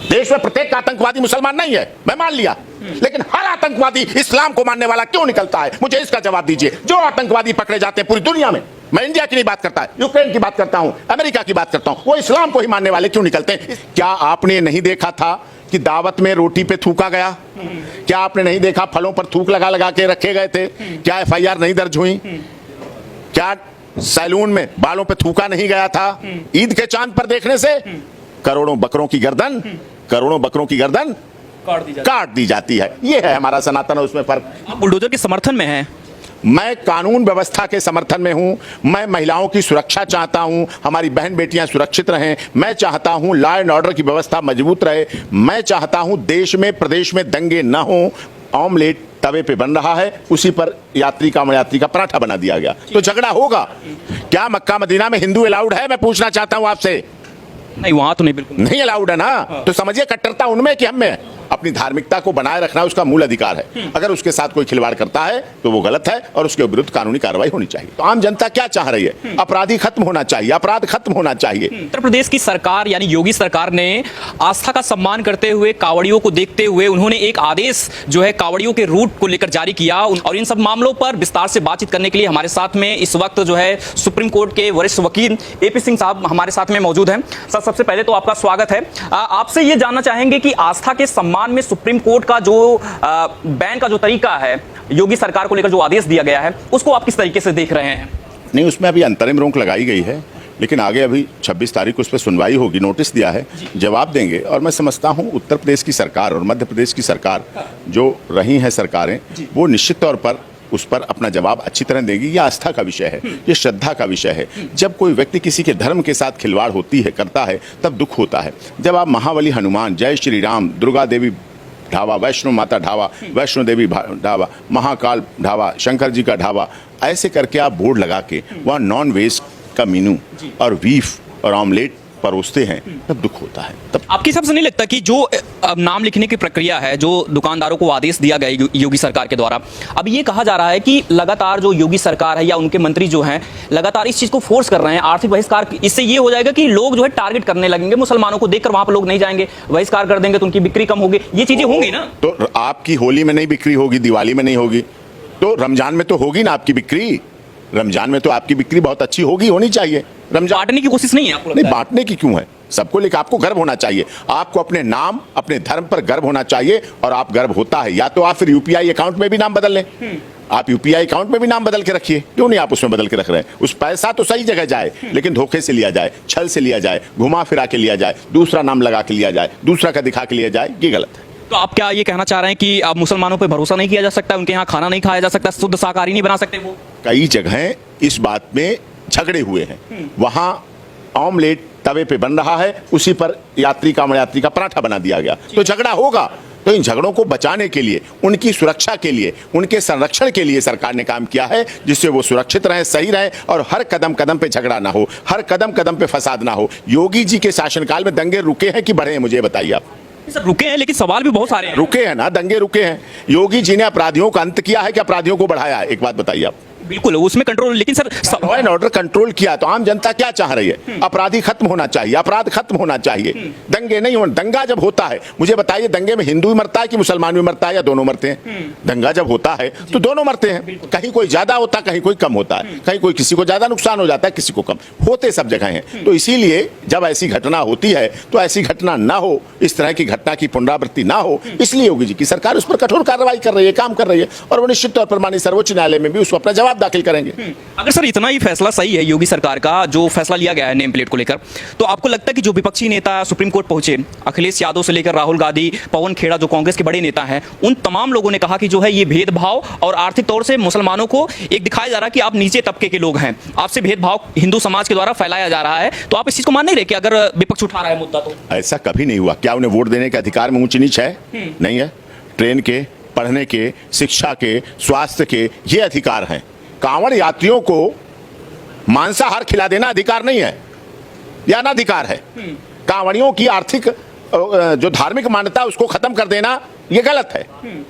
देश में प्रत्येक आतंकवादी मुसलमान नहीं है, मैं मान लिया, लेकिन हर आतंकवादी इस्लाम को मानने वाला क्यों निकलता है? मुझे इसका जवाब दीजिए। जो आतंकवादी पकड़े जाते हैं पूरी दुनिया में, मैं इंडिया की नहीं बात करता, यूक्रेन की बात करता हूं, अमेरिका की बात करता हूं, वो इस्लाम को ही मानने वाले क्यों निकलते हैं? क्या आपने नहीं देखा था कि दावत में रोटी पे थूका गया? क्या आपने नहीं देखा फलों पर थूक लगा लगा के रखे गए थे? क्या FIR नहीं दर्ज हुई? क्या सैलून में बालों पे थूका नहीं गया था? ईद के चांद पर देखने से करोड़ों बकरों की गर्दन काट दी जाती है। ये है हमारा सनातन, उसमें फर्क। आप बुलडोजर के समर्थन में हैं? मैं कानून व्यवस्था के समर्थन में हूं। मैं महिलाओं की सुरक्षा चाहता हूं, हमारी बहन बेटियां सुरक्षित रहें। मैं चाहता हूं लॉ एंड ऑर्डर की व्यवस्था मजबूत रहे। मैं चाहता हूं देश में प्रदेश में दंगे न हो। ऑमलेट तवे पे बन रहा है, उसी पर यात्री का पराठा बना दिया गया, तो झगड़ा होगा। क्या मक्का मदीना में हिंदू अलाउड है? मैं पूछना चाहता हूं आपसे। नहीं, वहां तो नहीं, बिल्कुल नहीं अलाउड है ना। तो समझिए कट्टरता उनमें कि हम में है। अपनी धार्मिकता को बनाए रखना उसका मूल अधिकार है। अगर उसके साथ कोई खिलवाड़ करता है तो वो गलत है और उसके विरुद्ध कानूनी कार्रवाई होनी चाहिए। तो आम जनता क्या चाह रही है? अपराधी खत्म होना चाहिए, अपराध खत्म होना चाहिए। उत्तर प्रदेश की सरकार यानी योगी सरकार ने आस्था का सम्मान करते हुए, कांवड़ियों को देखते हुए उन्होंने एक आदेश जो है कांवड़ियों के रूट को लेकर जारी किया। और इन सब मामलों पर विस्तार से बातचीत करने के लिए हमारे साथ में इस वक्त जो है सुप्रीम कोर्ट के वरिष्ठ वकील AP सिंह साहब हमारे साथ में मौजूद हैं। सर, सबसे पहले तो आपका स्वागत है। आपसे ये जानना चाहेंगे कि आस्था के सम्मान में सुप्रीम कोर्ट का जो बैन का जो तरीका है, योगी सरकार को लेकर जो आदेश दिया गया है, उसको आप किस तरीके से देख रहे हैं? नहीं, उसमें अभी अंतरिम रोक लगाई गई है, लेकिन आगे अभी 26 तारीख को उस पर सुनवाई होगी, नोटिस दिया है, जवाब देंगे। और मैं समझता हूं उत्तर प्रदेश की सरकार और मध्य प्रदेश की सरकार जो रही हैं सरकारें, वो निश्चित तौर पर उस पर अपना जवाब अच्छी तरह देगी। ये आस्था का विषय है, ये श्रद्धा का विषय है। जब कोई व्यक्ति किसी के धर्म के साथ खिलवाड़ करता है तब दुख होता है। जब आप महाबली हनुमान, जय श्री राम, दुर्गा देवी ढाबा, वैष्णो माता ढाबा, वैष्णो देवी ढाबा, महाकाल ढाबा, शंकर जी का ढाबा, ऐसे करके आप बोर्ड लगा के वहाँ नॉन वेज का मेनू और बीफ और ऑमलेट परोसते हैं, तब दुख होता है। तब आपके हिसाब से नहीं लगता कि जो नाम लिखने की प्रक्रिया है, जो दुकानदारों को आदेश दिया गया योगी सरकार के द्वारा, अब ये कहा जा रहा है कि लगातार जो योगी सरकार है या उनके मंत्री जो हैं लगातार इस चीज को फोर्स कर रहे हैं, आर्थिक बहिष्कार। इससे ये हो जाएगा कि लोग जो है टारगेट करने लगेंगे, मुसलमानों को देखकर वहां पर लोग नहीं जाएंगे, बहिष्कार कर देंगे तो उनकी बिक्री कम होगी। ये चीजें होंगी ना। तो आपकी होली में नहीं बिक्री होगी, दिवाली में नहीं होगी, तो रमजान में तो होगी ना आपकी बिक्री। रमजान में तो आपकी बिक्री बहुत अच्छी होनी चाहिए। रमजान बांटने की कोशिश नहीं है आपको? नहीं, बांटने की क्यों है? सबको लेकर आपको गर्व होना चाहिए। आपको अपने नाम, अपने धर्म पर गर्व होना चाहिए, और आप गर्व होता है। या तो आप फिर UPI अकाउंट में भी नाम बदल लें। आप UPI अकाउंट में भी नाम बदल के रखिए, क्यों नहीं आप उसमें बदल के रख रहे हैं? उस पैसा तो सही जगह जाए, लेकिन धोखे से लिया जाए, छल से लिया जाए, घुमा फिरा के लिया जाए, दूसरा नाम लगा के लिया जाए, दूसरा का दिखा के लिया जाए, ये गलत है। तो आप क्या ये कहना चाह रहे हैं कि अब मुसलमानों पर भरोसा नहीं किया जा सकता, उनके यहाँ खाना नहीं खाया जा सकता, शुद्ध शाकाहारी नहीं बना सकते वो? कई जगह इस बात में झगड़े हुए हैं। वहां ऑमलेट तवे पे बन रहा है, उसी पर यात्री का पराठा बना दिया गया, तो झगड़ा होगा। तो इन झगड़ों को बचाने के लिए, उनकी सुरक्षा के लिए, उनके संरक्षण के लिए सरकार ने काम किया है, जिससे वो सुरक्षित रहे, सही रहे, और हर कदम कदम पे झगड़ा ना हो, हर कदम कदम पे फसाद ना हो। योगी जी के शासनकाल में दंगे रुके हैं कि बढ़े हैं? मुझे बताइए आप। सर, रुके हैं, लेकिन सवाल भी बहुत सारे हैं। रुके हैं ना, दंगे रुके हैं। योगी जी ने अपराधियों का अंत किया है कि अपराधियों को बढ़ाया है? एक बात बताइए आप। बिल्कुल, उसमें कंट्रोल, लेकिन sir law and order control किया, तो आम जनता क्या चाह रही है? अपराधी खत्म होना चाहिए, अपराध खत्म होना चाहिए, दंगे नहीं होना। दंगा जब होता है, मुझे बताइए, दंगे में हिंदू भी मरता है कि मुसलमान भी मरता है, या दोनों मरते हैं? दंगा जब होता है तो दोनों मरते हैं, कहीं कोई ज्यादा होता है, कहीं कोई कम होता है, कहीं कोई किसी को ज्यादा नुकसान हो जाता है, किसी को कम होते, सब जगह हैं। तो इसीलिए जब ऐसी घटना होती है तो ऐसी घटना ना हो, इस तरह की घटना की पुनरावृत्ति ना हो, इसलिए योगी जी की सरकार उस पर कठोर कार्रवाई कर रही है, काम कर रही है, और वो निश्चित तौर पर माननीय सर्वोच्च न्यायालय में भी उसको अपना जवाब दाखिल करेंगे। अगर सर इतना ही फैसला सही है योगी सरकार का, जो फैसला लिया गया है नेम प्लेट को लेकर, तो आपको लगता है कि जो विपक्षी नेता सुप्रीम कोर्ट पहुंचे, अखिलेश यादव से लेकर राहुल गांधी, पवन खेड़ा, जो कांग्रेस के बड़े नेता हैं, उन तमाम लोगों ने कहा कि जो है ये भेदभाव और आर्थिक तौर से मुसलमानों को एक दिखाया जा रहा है कि आप नीचे तबके के लोग हैं, आपसे भेदभाव हिंदू समाज के द्वारा फैलाया जा रहा है, तो आप इस चीज को मान नहीं रहे कि अगर विपक्ष उठा रहा है मुद्दा? तो ऐसा कभी नहीं हुआ। क्या उन्हें वोट देने के अधिकार में ऊंच नीच है? नहीं है। ट्रेन के, पढ़ने के, शिक्षा के, स्वास्थ्य के, ये अधिकार हैं। कांवड़ यात्रियों को मांसाहार खिला देना अधिकार नहीं है, या अनाधिकार है। कांवड़ियों की आर्थिक जो धार्मिक मान्यता उसको खत्म कर देना ये गलत है।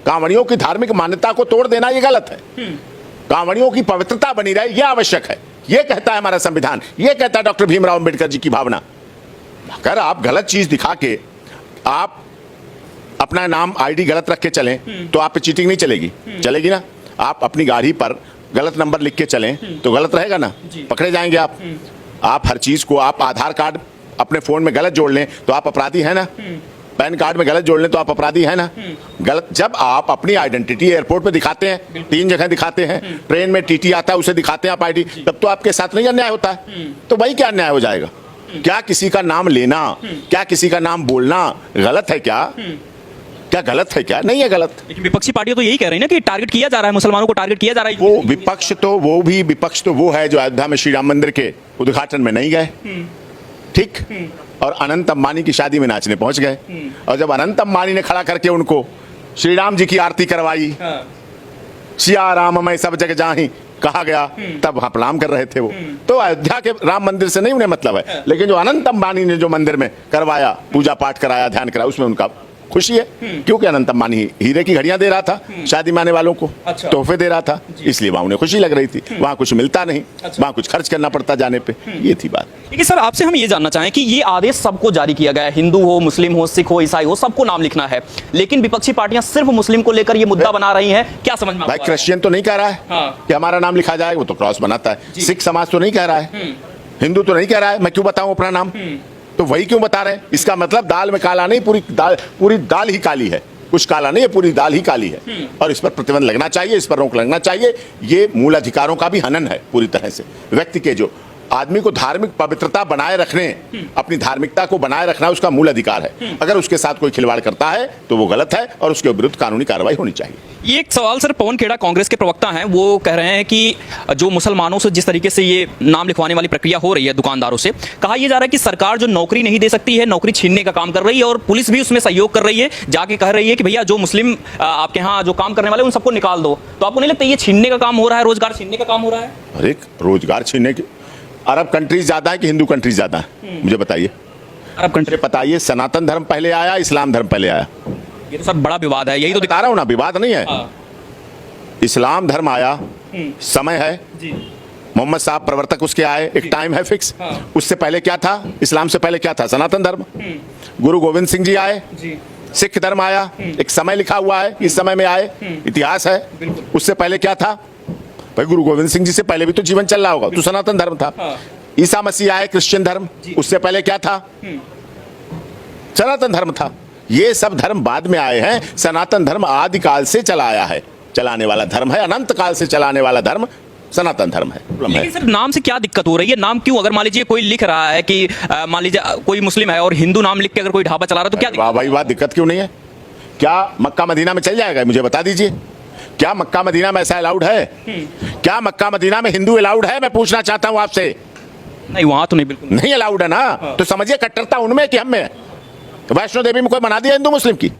कांवड़ियों की धार्मिक मान्यता को तोड़ देना ये गलत है। कांवड़ियों की पवित्रता बनी रहे ये आवश्यक है। ये कहता है हमारा संविधान, ये कहता है डॉक्टर भीमराव अंबेडकर जी की भावना। अगर आप गलत चीज दिखा के आप अपना नाम आईडी गलत रख के चलें तो आप पे चीटिंग नहीं चलेगी, चलेगी ना। आप अपनी गाड़ी पर गलत नंबर लिख के चलें तो गलत रहेगा ना, पकड़े जाएंगे आप। आप हर चीज को, आप आधार कार्ड अपने फोन में गलत जोड़ लें तो आप अपराधी हैं ना, पैन कार्ड में गलत जोड़ लें तो आप अपराधी हैं ना। गलत जब आप अपनी आइडेंटिटी एयरपोर्ट पे दिखाते हैं, 3 जगह दिखाते हैं, ट्रेन में टीटी आता है उसे दिखाते हैं आप आईडी, तब तो आपके साथ नहीं अन्याय होता है। तो वही क्या अन्याय हो जाएगा? क्या किसी का नाम लेना, क्या किसी का नाम बोलना गलत है क्या? क्या गलत है क्या? नहीं है गलत। लेकिन विपक्षी पार्टियां तो यही कह रही है ना कि टारगेट किया जा रहा है, मुसलमानों को टारगेट किया जा रहा है। वो विपक्ष तो वो है जो अयोध्या में श्री राम मंदिर के उद्घाटन में नहीं गए, ठीक, और अनंत अंबानी की शादी में नाचने पहुंच गए। और जब अनंत अंबानी ने खड़ा करके उनको श्री राम जी की आरती करवाई, सिया राम मैं सब जगह जाहि कहा गया, तब वहां प्रणाम कर रहे थे वो। तो अयोध्या के राम मंदिर से नहीं उन्हें मतलब है, लेकिन जो अनंत अंबानी ने जो मंदिर में करवाया, पूजा पाठ कराया, ध्यान कराया, उसमें उनका खुशी है। क्योंकि अनंत अंबानी हीरे की घड़ियां दे रहा था शादी में आने वालों को, तोहफे दे रहा था, इसलिए वहां उन्हें खुशी लग रही थी। वहां कुछ मिलता नहीं, वहां कुछ खर्च करना पड़ता जाने पे, ये थी बात। देखिए सर, आपसे हम ये जानना चाहें कि ये आदेश सबको जारी किया गया है, हिंदू हो, मुस्लिम हो, सिख हो, ईसाई हो, सबको नाम लिखना है, लेकिन विपक्षी पार्टियां सिर्फ मुस्लिम को लेकर ये मुद्दा बना रही हैं। क्या समझ में? भाई क्रिश्चियन तो नहीं कह रहा है कि हमारा नाम लिखा जाए, वो तो क्रॉस बनाता है। सिख समाज तो नहीं कह रहा है, हिंदू तो नहीं कह रहा है, मैं क्यों बताऊं अपना नाम? तो वही क्यों बता रहे हैं? इसका मतलब दाल में काला नहीं, पूरी दाल ही काली है। कुछ काला नहीं है, पूरी दाल ही काली है। और इस पर प्रतिबंध लगना चाहिए, इस पर रोक लगना चाहिए। ये मूल अधिकारों का भी हनन है पूरी तरह से। व्यक्ति के जो आदमी को धार्मिक पवित्रता बनाए रखने, अपनी धार्मिकता को बनाए रखना उसका मूल अधिकार है। अगर उसके साथ कोई खिलवाड़ करता है तो वो गलत है और उसके विरुद्ध कानूनी कार्रवाई होनी चाहिए। ये एक सवाल सर, पवन खेड़ा कांग्रेस के प्रवक्ता हैं, वो कह रहे हैं कि जो मुसलमानों से जिस तरीके से ये नाम लिखवाने वाली प्रक्रिया हो रही है दुकानदारों से, कहा यह जा रहा है कि सरकार जो नौकरी नहीं दे सकती है, नौकरी छीनने का काम कर रही है, और पुलिस भी उसमें सहयोग कर रही है, जाके कह रही है कि भैया जो मुस्लिम आपके यहाँ जो काम करने वाले उन सबको निकाल दो। तो आपको नहीं लगता ये छीनने का काम हो रहा है, रोजगार छीनने का काम हो रहा है? अरे रोजगार छीनने की अरब कंट्रीज ज्यादा है कि हिंदू कंट्रीज ज्यादा है? मुझे बताइए। अरब कंट्री बताइए, सनातन धर्म पहले आया, इस्लाम धर्म पहले आया? ये तो सर बड़ा विवाद है, यही तो बता रहा हूं ना, विवाद नहीं है। इस्लाम धर्म आया, समय है, मोहम्मद साहब प्रवर्तक उसके आए, एक टाइम है फिक्स। उससे पहले क्या था? इस्लाम से पहले क्या था? सनातन धर्म। गुरु गोविंद सिंह जी आए, सिख धर्म आया, एक समय लिखा हुआ है, इस समय में आए, इतिहास है। उससे पहले क्या था? भाई गुरु गोविंद सिंह जी से पहले भी तो जीवन चल रहा होगा, तो सनातन धर्म था। ईसा मसीह आए, क्रिश्चियन धर्म, उससे पहले क्या था? सनातन धर्म था। ये सब धर्म बाद में आए हैं। सनातन धर्म आदिकाल से चला आया है, चलाने वाला धर्म है, अनंत काल से चलाने वाला धर्म सनातन धर्म है। लेकिन सर नाम से क्या दिक्कत हो रही है? नाम क्यों? अगर मान लीजिए कोई लिख रहा है कि मान लीजिए कोई मुस्लिम है और हिंदू नाम लिख के अगर कोई ढाबा चला रहा है तो क्या दिक्कत? वाह भाई वाह, दिक्कत क्यों नहीं है? क्या मक्का मदीना में चल जाएगा? मुझे बता दीजिए, क्या मक्का मदीना में ऐसा अलाउड है? क्या मक्का मदीना में हिंदू अलाउड है? मैं पूछना चाहता हूं आपसे। नहीं, वहां तो नहीं, बिल्कुल नहीं अलाउड है ना। तो समझिए कट्टरता उनमें कि हम में। वैष्णो देवी में कोई बना दिया हिंदू मुस्लिम की?